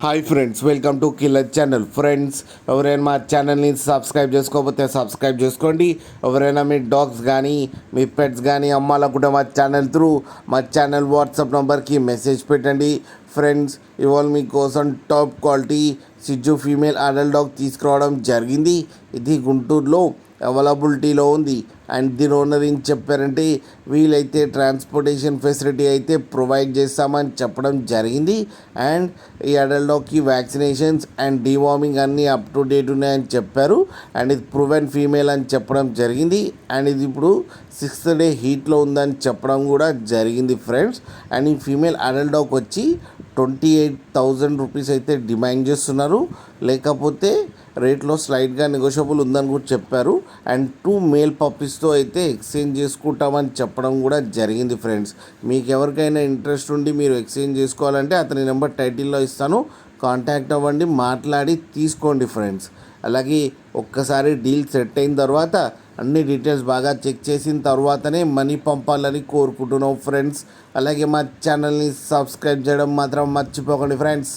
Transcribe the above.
Hi friends, welcome to killer channel. Friends, ఎవరైనా మా ఛానల్ని సబ్స్క్రైబ్ చేసుకోకపోతే సబ్స్క్రైబ్ చేసుకోండి. ఎవరైనా మీ డాగ్స్ కానీ మీ పెట్స్ కానీ అమ్మాలనుకుంటే మా ఛానల్ వాట్సాప్ నెంబర్కి మెసేజ్ పెట్టండి. ఫ్రెండ్స్, ఇవాళ మీకోసం టాప్ క్వాలిటీ సిజ్జు ఫీమేల్ అడల్ట్ డాగ్ తీసుకురావడం జరిగింది. ఇది గుంటూరులో అవైలబిలిటీలో ఉంది. అండ్ దీని ఓనర్ ఏం చెప్పారంటే, వీలైతే ట్రాన్స్పోర్టేషన్ ఫెసిలిటీ అయితే ప్రొవైడ్ చేస్తామని చెప్పడం జరిగింది. అండ్ ఈ అడల్ట్ డాగ్కి వ్యాక్సినేషన్స్ అండ్ డీవార్మింగ్ అన్నీ అప్ టు డేట్ ఉన్నాయని చెప్పారు. అండ్ ఇది ప్రూవెన్ ఫీమేల్ అని చెప్పడం జరిగింది. అండ్ ఇది ఇప్పుడు 6th డే హీట్లో ఉందని చెప్పడం కూడా జరిగింది ఫ్రెండ్స్. అండ్ ఈ ఫీమేల్ అడల్ట్ డాగ్ వచ్చి 28,000 రూపీస్ అయితే డిమాండ్ చేస్తున్నారు. లేకపోతే రేట్లో స్లైడ్గా నెగోషియబుల్ ఉందని కూడా చెప్పారు. అండ్ 2 మేల్ పప్పీస్తో అయితే ఎక్స్చేంజ్ చేసుకుంటామని చెప్పడం కూడా జరిగింది ఫ్రెండ్స్. మీకు ఎవరికైనా ఇంట్రెస్ట్ ఉండి మీరు ఎక్స్చేంజ్ చేసుకోవాలంటే అతని నెంబర్ టైటిల్లో ఇస్తాను, కాంటాక్ట్ అవ్వండి, మాట్లాడి తీసుకోండి ఫ్రెండ్స్. అలాగే ఒక్కసారి డీల్ సెట్ అయిన తర్వాత అన్ని డీటెయిల్స్ బాగా చెక్ చేసిన తర్వాతనే మనీ పంపాలని కోరుకుంటున్నాం ఫ్రెండ్స్. అలాగే మా ఛానల్ని సబ్స్క్రైబ్ చేయడం మాత్రం మర్చిపోకండి ఫ్రెండ్స్.